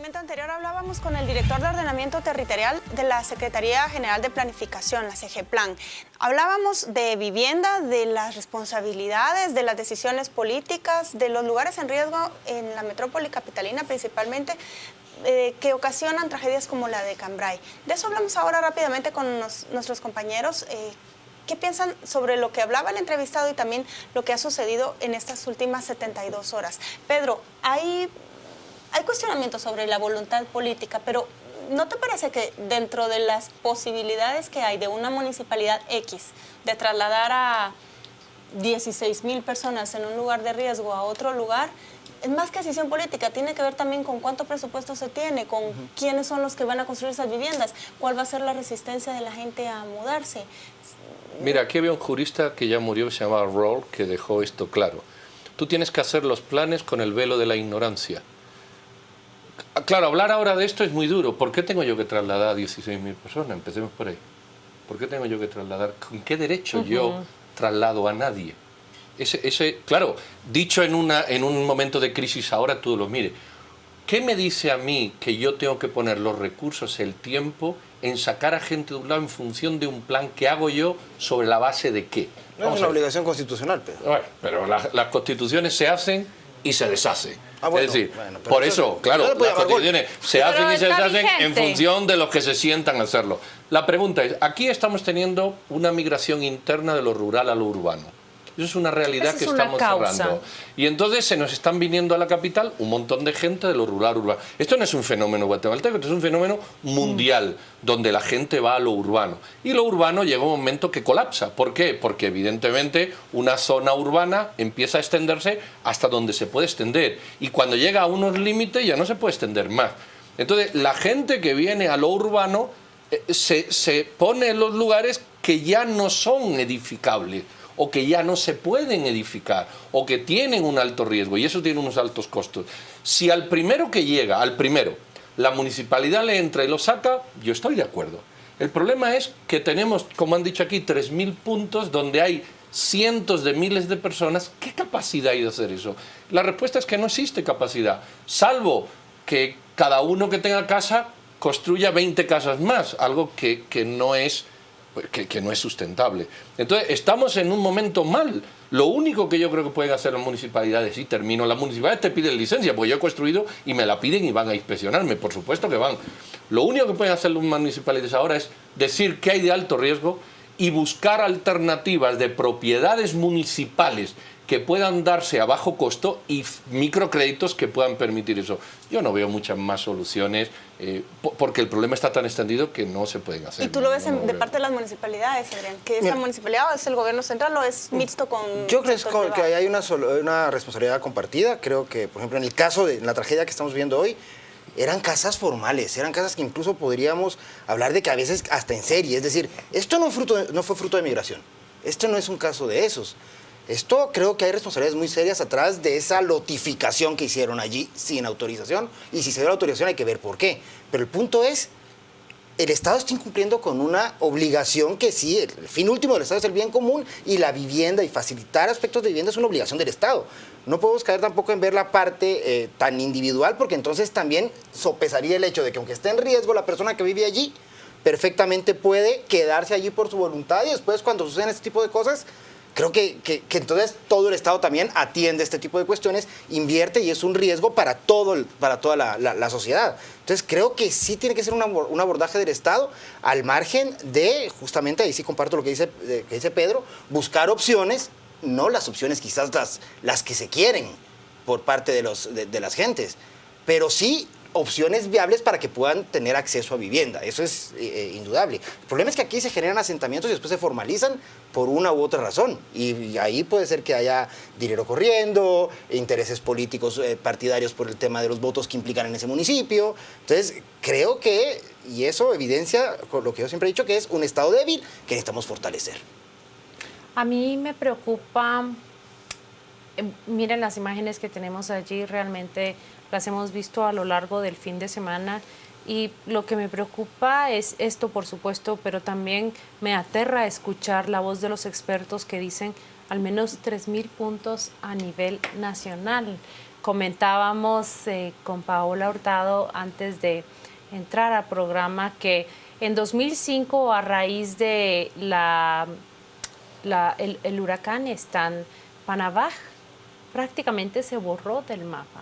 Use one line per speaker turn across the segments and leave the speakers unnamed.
segmento anterior hablábamos con el director de Ordenamiento Territorial de la Secretaría General de Planificación, la CGPLAN. Hablábamos de vivienda, de las responsabilidades, de las decisiones políticas, de los lugares en riesgo en la metrópoli capitalina principalmente, que ocasionan tragedias como la de Cambrai. De eso hablamos ahora rápidamente con nuestros compañeros. ¿Qué piensan sobre lo que hablaba el entrevistado y también lo que ha sucedido en estas últimas 72 horas? Pedro, hay cuestionamientos sobre la voluntad política, pero ¿no te parece que dentro de las posibilidades que hay de una municipalidad X de trasladar a 16,000 personas en un lugar de riesgo a otro lugar, es más que decisión política, tiene que ver también con cuánto presupuesto se tiene, con quiénes son los que van a construir esas viviendas, cuál va a ser la resistencia de la gente a mudarse?
Mira, aquí había un jurista que ya murió, que se llamaba Roll, que dejó esto claro. Tú tienes que hacer los planes con el velo de la ignorancia. Claro, hablar ahora de esto es muy duro. ¿Por qué tengo yo que trasladar a 16,000 personas? Empecemos por ahí. ¿Por qué tengo yo que trasladar? ¿Con qué derecho yo traslado a nadie? Claro, dicho en un momento de crisis ahora, tú lo mires. ¿Qué me dice a mí que yo tengo que poner los recursos, el tiempo, en sacar a gente de un lado en función de un plan que hago yo sobre la base de qué?
No es una obligación constitucional, Pedro.
Bueno, pero las constituciones se hacen y se deshacen.
Bueno,
es decir,
bueno,
por eso, claro, las constituciones se hacen y se deshacen en
vigente.
función de los que se sientan a hacerlo. La pregunta es, aquí estamos teniendo una migración interna de lo rural a lo urbano. Eso es una realidad
Esa
que
es una
estamos
causa.
cerrando. Y entonces se nos están viniendo a la capital un montón de gente de lo rural urbano. Esto no es un fenómeno guatemalteco, esto es un fenómeno mundial, donde la gente va a lo urbano. Y lo urbano llega un momento que colapsa. ¿Por qué? Porque evidentemente una zona urbana empieza a extenderse hasta donde se puede extender. Y cuando llega a unos límites ya no se puede extender más. Entonces la gente que viene a lo urbano se pone en los lugares que ya no son edificables, o que ya no se pueden edificar, o que tienen un alto riesgo, y eso tiene unos altos costos. Si al primero que llega, la municipalidad le entra y lo saca, yo estoy de acuerdo. El problema es que tenemos, como han dicho aquí, 3.000 puntos donde hay cientos de miles de personas. ¿Qué capacidad hay de hacer eso? La respuesta es que no existe capacidad, salvo que cada uno que tenga casa construya 20 casas más, algo que no es sustentable. Entonces, estamos en un momento mal. Lo único que yo creo que pueden hacer las municipalidades, y termino, las municipalidades te piden licencia, porque yo he construido y me la piden y van a inspeccionarme, por supuesto que van. Lo único que pueden hacer las municipalidades ahora es decir que hay de alto riesgo y buscar alternativas de propiedades municipales que puedan darse a bajo costo y microcréditos que puedan permitir eso. Yo no veo muchas más soluciones porque el problema está tan extendido que no se pueden hacer.
¿Y tú lo ves de parte de las municipalidades, Adrián? ¿Que es la municipalidad o es el gobierno central o es mixto con...?
Yo creo que hay una responsabilidad compartida. Creo que, por ejemplo, en el caso de la tragedia que estamos viendo hoy, eran casas formales, eran casas que incluso podríamos hablar de que a veces hasta en serie. Es decir, esto no fue fruto de migración. Esto no es un caso de esos. Esto creo que hay responsabilidades muy serias atrás de esa lotificación que hicieron allí sin autorización. Y si se dio la autorización hay que ver por qué. Pero el punto es, el Estado está incumpliendo con una obligación que sí, el fin último del Estado es el bien común y la vivienda y facilitar aspectos de vivienda es una obligación del Estado. No podemos caer tampoco en ver la parte tan individual porque entonces también sopesaría el hecho de que aunque esté en riesgo la persona que vive allí, perfectamente puede quedarse allí por su voluntad y después cuando suceden este tipo de cosas, creo que entonces todo el Estado también atiende este tipo de cuestiones, invierte y es un riesgo para toda la sociedad. Entonces creo que sí tiene que ser un abordaje del Estado al margen de, justamente ahí sí comparto lo que dice Pedro, buscar opciones, no las opciones quizás las que se quieren por parte de las gentes, pero sí opciones viables para que puedan tener acceso a vivienda. Eso es indudable. El problema es que aquí se generan asentamientos y después se formalizan por una u otra razón. Y ahí puede ser que haya dinero corriendo, intereses políticos partidarios por el tema de los votos que implican en ese municipio. Entonces, creo que, y eso evidencia con lo que yo siempre he dicho, que es un Estado débil que necesitamos fortalecer.
A mí me preocupa, miren las imágenes que tenemos allí, realmente las hemos visto a lo largo del fin de semana y lo que me preocupa es esto, por supuesto, pero también me aterra escuchar la voz de los expertos que dicen al menos 3.000 puntos a nivel nacional. comentábamos con Paola Hurtado antes de entrar al programa que en 2005, a raíz de el huracán Stan, Panabaj prácticamente se borró del mapa.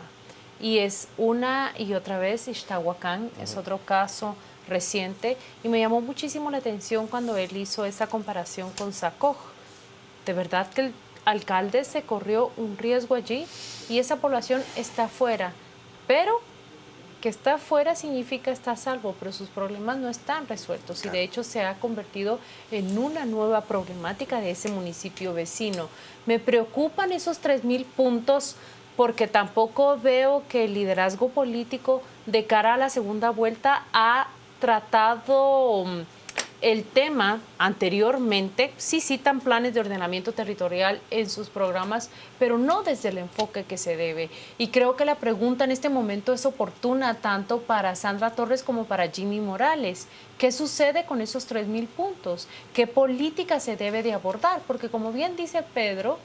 Y es una y otra vez Ixtahuacán, es otro caso reciente. Y me llamó muchísimo la atención cuando él hizo esa comparación con Sacoj. De verdad que el alcalde se corrió un riesgo allí y esa población está fuera. Pero que está fuera significa está a salvo, pero sus problemas no están resueltos y de hecho se ha convertido en una nueva problemática de ese municipio vecino. Me preocupan esos 3.000 puntos porque tampoco veo que el liderazgo político de cara a la segunda vuelta ha tratado el tema anteriormente. Sí citan planes de ordenamiento territorial en sus programas, pero no desde el enfoque que se debe. Y creo que la pregunta en este momento es oportuna tanto para Sandra Torres como para Jimmy Morales. ¿Qué sucede con esos 3.000 puntos? ¿Qué política se debe de abordar? Porque como bien dice Pedro,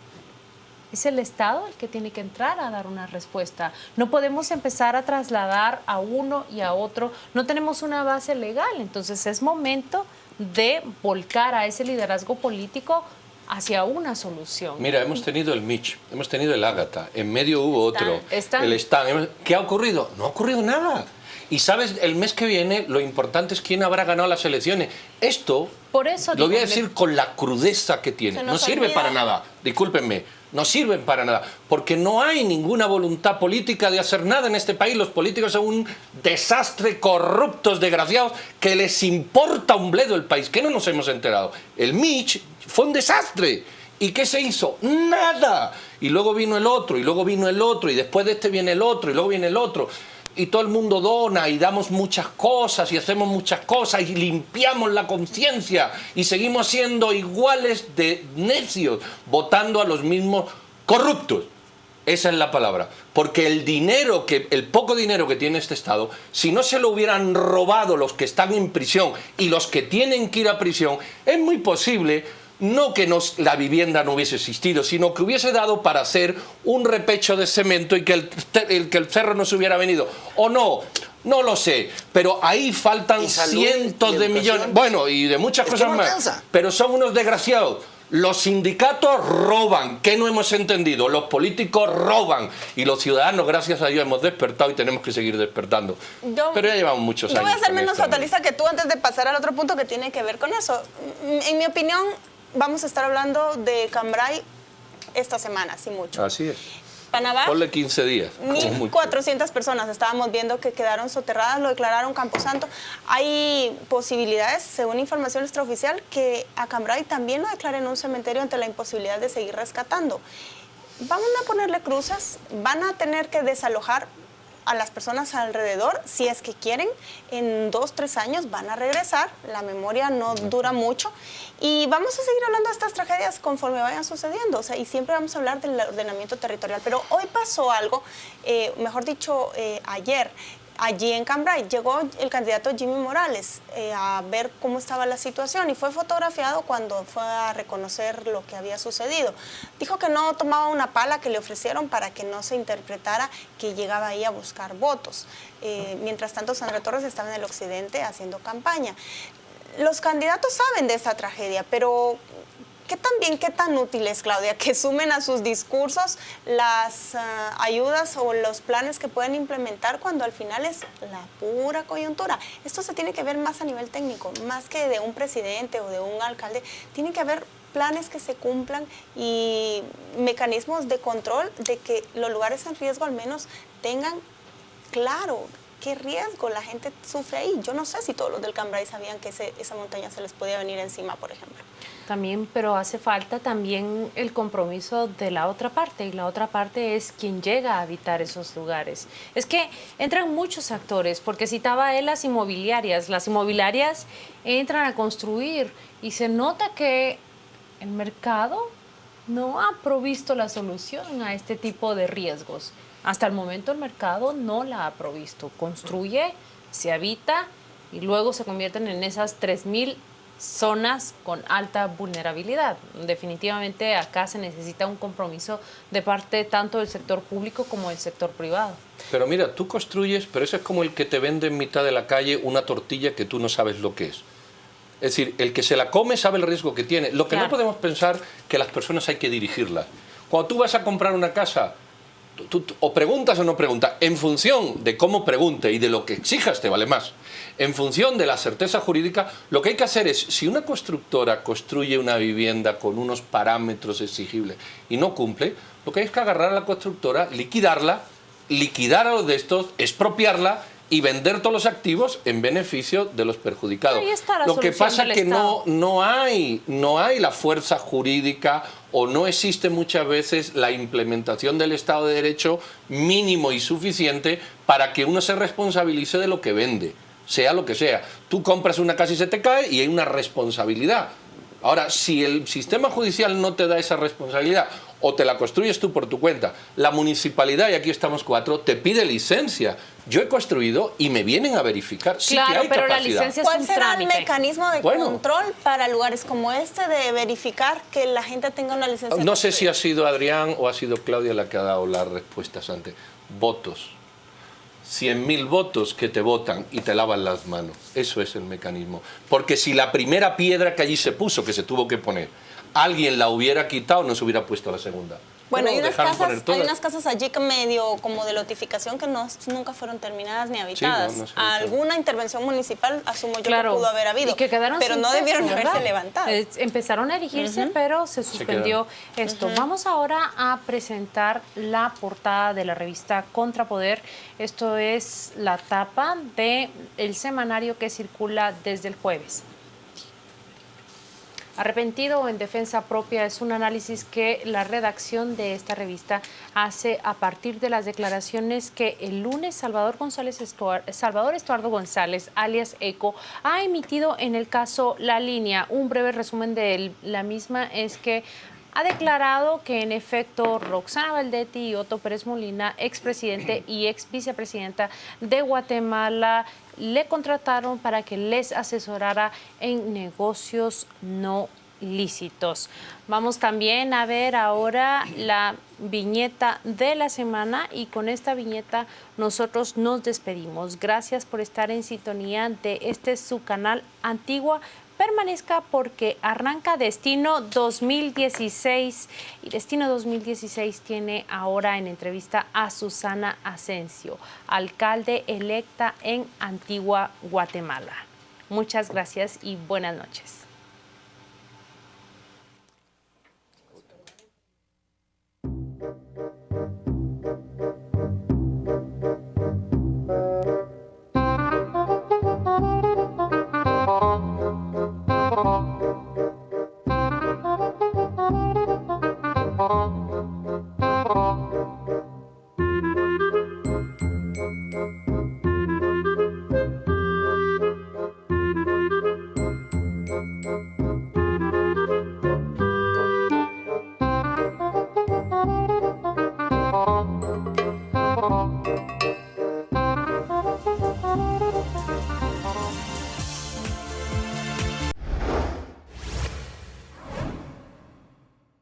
es el Estado el que tiene que entrar a dar una respuesta. No podemos empezar a trasladar a uno y a otro. No tenemos una base legal, entonces es momento de volcar a ese liderazgo político hacia una solución.
Mira, hemos tenido el Mitch, hemos tenido el Ágata, en medio hubo otro, el Stan. ¿Qué ha ocurrido? No ha ocurrido nada. Y sabes, el mes que viene lo importante es quién habrá ganado las elecciones. Esto,
por eso
lo voy a decir con la crudeza que tiene, no sirve para nada, discúlpenme, no sirven para nada, porque no hay ninguna voluntad política de hacer nada en este país. Los políticos son un desastre, corruptos, desgraciados, que les importa un bledo el país, que no nos hemos enterado. El Mitch fue un desastre. ¿Y qué se hizo? Nada. Y luego vino el otro, y luego vino el otro, y después de este viene el otro, y luego viene el otro. Y todo el mundo dona y damos muchas cosas y hacemos muchas cosas y limpiamos la conciencia y seguimos siendo iguales de necios, votando a los mismos corruptos. Esa es la palabra. Porque el poco dinero que tiene este Estado, si no se lo hubieran robado los que están en prisión y los que tienen que ir a prisión, es muy posible no que la vivienda no hubiese existido, sino que hubiese dado para hacer un repecho de cemento y que el cerro no se hubiera venido. O no, no lo sé, pero ahí faltan cientos de millones, bueno, y de muchas cosas más, pero son unos desgraciados. Los sindicatos roban, ¿qué no hemos entendido? Los políticos roban y los ciudadanos, gracias a Dios, hemos despertado y tenemos que seguir despertando. Pero ya llevamos muchos años.
Yo voy a ser menos fatalista que tú antes de pasar al otro punto que tiene que ver con eso. En mi opinión, vamos a estar hablando de Cambrai esta semana, sí mucho.
Así es.
Panabaj,
ponle 15 días.
1.400 personas estábamos viendo que quedaron soterradas, lo declararon Camposanto. Hay posibilidades, según información extraoficial, que a Cambrai también lo declaren un cementerio ante la imposibilidad de seguir rescatando. Van a ponerle cruces, van a tener que desalojar a las personas alrededor, si es que quieren. En 2, 3 años van a regresar, la memoria no dura mucho y vamos a seguir hablando de estas tragedias conforme vayan sucediendo, o sea, y siempre vamos a hablar del ordenamiento territorial, pero hoy pasó algo, mejor dicho, ayer. Allí en Cambrai llegó el candidato Jimmy Morales a ver cómo estaba la situación y fue fotografiado cuando fue a reconocer lo que había sucedido. Dijo que no tomaba una pala que le ofrecieron para que no se interpretara que llegaba ahí a buscar votos. Mientras tanto, Sandra Torres estaba en el occidente haciendo campaña. Los candidatos saben de esta tragedia, pero ¿qué tan útil es, Claudia, que sumen a sus discursos las ayudas o los planes que pueden implementar cuando al final es la pura coyuntura? Esto se tiene que ver más a nivel técnico, más que de un presidente o de un alcalde. Tiene que haber planes que se cumplan y mecanismos de control de que los lugares en riesgo al menos tengan claro qué riesgo la gente sufre ahí. Yo no sé si todos los del Cambrai sabían que esa montaña se les podía venir encima, por ejemplo.
También, pero hace falta también el compromiso de la otra parte, y la otra parte es quien llega a habitar esos lugares. Es que entran muchos actores, porque citaba él las inmobiliarias entran a construir y se nota que el mercado no ha provisto la solución a este tipo de riesgos. Hasta el momento el mercado no la ha provisto. Construye, se habita y luego se convierten en esas 3.000 zonas con alta vulnerabilidad. Definitivamente acá se necesita un compromiso de parte tanto del sector público como del sector privado.
Pero mira, tú construyes, pero eso es como el que te vende en mitad de la calle una tortilla que tú no sabes lo que es. Es decir, el que se la come sabe el riesgo que tiene. Lo que no podemos pensar que las personas hay que dirigirlas. Cuando tú vas a comprar una casa, tú o preguntas o no preguntas, en función de cómo pregunte y de lo que exijas te vale más. En función de la certeza jurídica, lo que hay que hacer es, si una constructora construye una vivienda con unos parámetros exigibles y no cumple, lo que hay es que agarrar a la constructora, liquidarla, liquidar a los de estos, expropiarla y vender todos los activos en beneficio de los perjudicados.
Ahí está la
Lo que
solución
pasa es
del
que
Estado.
no hay la fuerza jurídica o no existe muchas veces la implementación del Estado de Derecho mínimo y suficiente para que uno se responsabilice de lo que vende, sea lo que sea. Tú compras una casa y se te cae y hay una responsabilidad. Ahora, si el sistema judicial no te da esa responsabilidad o te la construyes tú por tu cuenta, la municipalidad, y aquí estamos 4, te pide licencia. Yo he construido y me vienen a verificar. Sí,
claro,
que hay
pero
capacidad.
la licencia es
¿Cuál
un
será el
trámite.
mecanismo de control para lugares como este de verificar que la gente tenga una licencia?
No sé si ha sido Adrián o ha sido Claudia la que ha dado las respuestas antes. Votos. 100.000 votos que te votan y te lavan las manos. Eso es el mecanismo. Porque si la primera piedra que allí se puso, que se tuvo que poner, alguien la hubiera quitado, no se hubiera puesto la segunda.
Bueno, hay
Dejaron poner
hay
todas.
unas casas allí que medio como de lotificación que nunca fueron terminadas ni habitadas.
no se
Alguna intervención municipal, asumo yo,
Claro,
que pudo haber habido.
y que quedaron
pero
sin
no
techo,
debieron
¿verdad?
haberse levantado.
Empezaron a erigirse, pero se suspendió esto. Vamos ahora a presentar la portada de la revista Contrapoder. Esto es la tapa del semanario que circula desde el jueves. Arrepentido o en defensa propia es un análisis que la redacción de esta revista hace a partir de las declaraciones que el lunes Salvador Estuardo González, alias ECO, ha emitido en el caso La Línea. Un breve resumen de la misma es que ha declarado que en efecto Roxana Valdetti y Otto Pérez Molina, expresidente y ex vicepresidenta de Guatemala, le contrataron para que les asesorara en negocios no lícitos. Vamos también a ver ahora la viñeta de la semana y con esta viñeta nosotros nos despedimos. Gracias por estar en sintonía de su canal Antigua. Permanezca porque arranca Destino 2016 y Destino 2016 tiene ahora en entrevista a Susana Asensio, alcalde electa en Antigua, Guatemala. Muchas gracias y buenas noches.